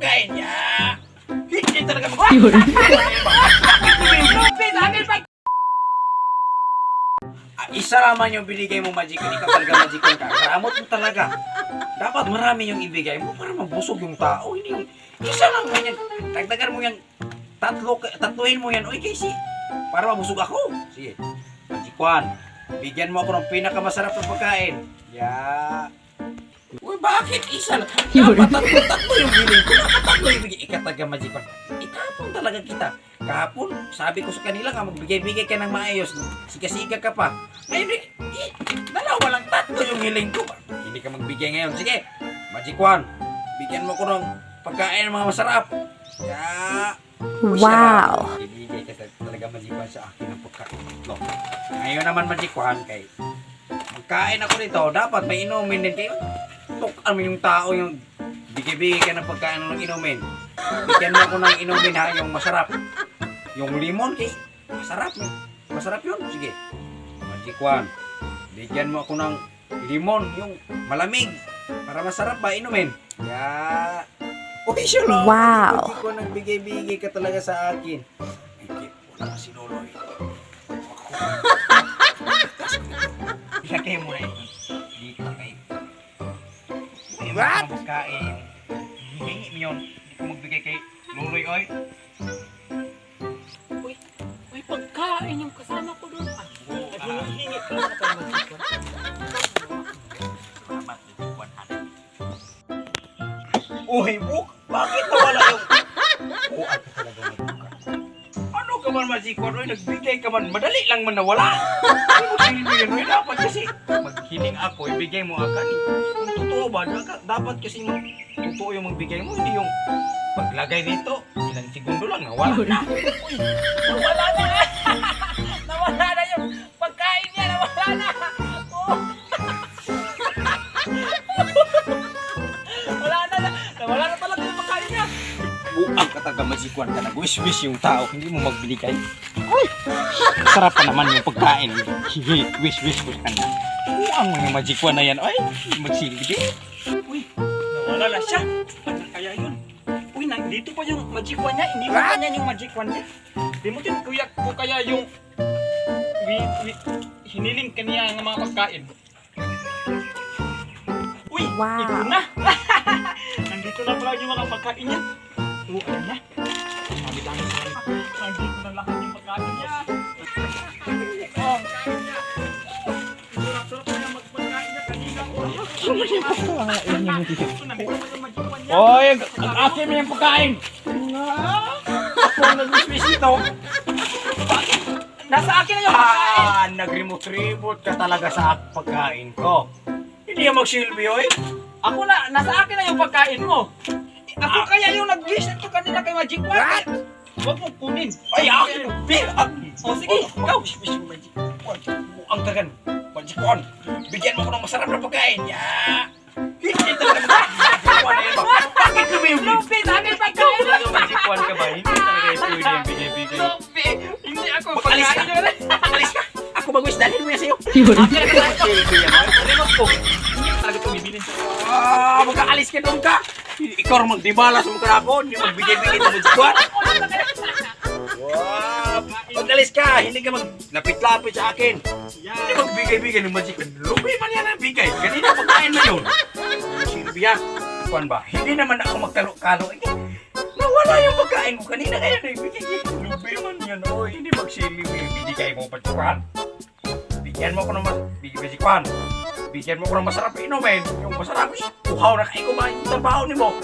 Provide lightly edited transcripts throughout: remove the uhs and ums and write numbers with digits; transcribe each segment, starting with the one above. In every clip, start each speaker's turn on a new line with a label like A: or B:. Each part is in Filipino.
A: pagkain niya. Hindi talaga
B: Yun.
A: Isa naman yung binigay mo magic. Hindi ka talaga magic ka. Karamot mo talaga. Dapat marami yung ibigay mo para mabusog yung tao. Hindi yung isa lang ganyan. Dagdagan mo yan. Tatluhin mo yan. Oy, Casey. Para mabusog ako. Sige. Magic one. Bigyan mo ako ng pinakamasarap na pagkain. Yeah. Uy, bakit isa lang? Dapat tatlo yung biling ko. Dapat tatlo yung bigay. Ikataga magic one. Itapon talaga kita. Kahapon, sabi ko sa kanila nga, magbigay-bigay ka ng maayos. Siga-siga ka pa. Ngayon, dalawa lang, tatlo yung hiling ko. Hindi ka magbigay ngayon. Sige, magic one. Bigyan mo ko ng pagkain ng mga masarap. Yeah.
B: Wow.
A: Ibigay ka talaga magic one sa akin ng pagkain. No. Ngayon naman magic one, kay magkain ako nito, dapat may inumin din kayo. Tukan mo yung tao yung bigay-bigay ka ng pagkain ng inumin. Bigyan mo ako ng inumin ha, yung masarap. Yung limon, kay masarap yun. Masarap yun. Sige. Magic one. Bigyan mo ako ng limon, yung malamig. Para masarap ba inumin? Yeah. Okay, siya lang.
B: Wow.
A: Hindi ko nang bigay-bigay ka talaga sa akin. Hindi, wala ka si Loloy. Ilagay mo na ito. Dito kay. What? Pagkain. Hingi mo yun. Hindi ko magbigay kay Loloy, oy.
C: May pagkain yung kasama ko doon. Hingi ko lang sa magic one.
A: Salamat, magic 100. Uy, Buk! Bakit nawala yung... Oo, ako talaga magic 1. Ano ka man magic 1? Uy, nagbigay ka man. Madali lang man nawala. Ano mo silbi yun? Uy, dapat kasi maghiling ako, ibigay mo agad. Kung totoo ba, dapat kasi totoo yung magbigay mo. Hindi yung paglagay dito, ilang segundo lang, nawala na. Uy, nawala na.
C: Nawala na yung pagkain niya. Nawala na. Oh. Nawala na talaga yung pagkain niya.
A: Buang ka taga magic 1 ka, nag-wish-wish yung tao, hindi mo magbigay. Uy, sarap pa naman yung pagkain. Wish-wish ko ka na. Buang mo yung magic 1 na yan. Ay, magsilbi.
C: Uy, nawala na siya. Ano kaya yun? Uy, nandito pa yung magic one niya. Hindi mo pa niya yung magic one niya. Di mo din kuya ko kaya yung hiniling kaniya ng mga pagkain. Uy,
B: Wow.
C: ito na. Nandito na pala yung mga pagkain niya. Oo, alam na. Sabi tayo sa akin. Nandito na lahat yung pagkain niya. Oh, sarap-sarap na yung magpagkain niya kanina. Nandito na yung magic one niya.
A: Oy, akin mo yung pagkain. Ako nag-wish-wish ito.
C: Nasa akin na yung pagkain.
A: Nag-remote-remote ka talaga sa pagkain ko. Hindi yung magsilbi, oy.
C: Ako na, nasa akin na yung pagkain mo. Ako kaya yung nag-wish ito kanina kay Magic One.
A: What?
C: Huwag mong kunin.
A: Ay, akin yung bill.
C: O sige, ikaw.
A: Wish-wish yung magic 1. Buang ka gan. Magic 1. Bigyan mo ko ng masarap na pagkain. Yeah. Hindi talaga magic 1 na yan ba? Bakit kami yung
C: Lupi, sa akin pagkain mo.
A: magic 1 ka ba? Hindi talaga ito yung binibigay.
C: Lupi, hindi ako
A: Mag-alis ka.
C: pagkain yun.
A: Alis ka. Ako mag-wish. Dalhin mo yan sa'yo.
B: Yun.
C: Akin na talaga ito. Remote ko. Hindi ko talaga ito bibilin.
A: Magkaalis ka doon ka. Ikaw ang magdibala sa mukha ako. Hindi magbigay-bigay ng magic 1. Wow! Pag-alis ka, hindi ka maglapit-lapit sa akin. Hindi magbigay-bigay ng magic. Lupi man yan ang bigay. Kanina pagkain mo yun. Silvia, kuwan ba? Hindi naman ako magkalo-kalo. Nawala yung pagkain ko kanina. Kaya naibigay. Lupi man yan. O, hindi magsilbi mo yung binigay mo pa kuwan. Bigyan mo ko ng magic 1. Bigyan mo ko ng masarap inumin. Yung masarap, uhaw na kayo kumain yung trabaho ni mo.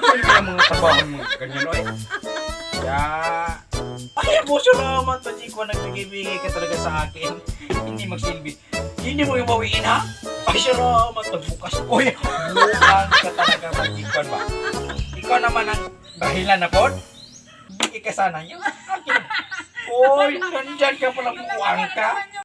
A: Silbi ang mga trabaho mo. Ganyan o eh. Kaya... Ay, salamat, Magic 1. Nagbigay-bigay ka talaga sa akin. Hindi magsilbi. Hindi mo yung bawiin, ha? Ay, salamat. Nagbukas. Uy, bukan ka talaga, Magic 1 ba? Ikaw naman ang dahilan na po. Bigay ka sana. Yung akin. Uy, nandyan ka pala buwang ka.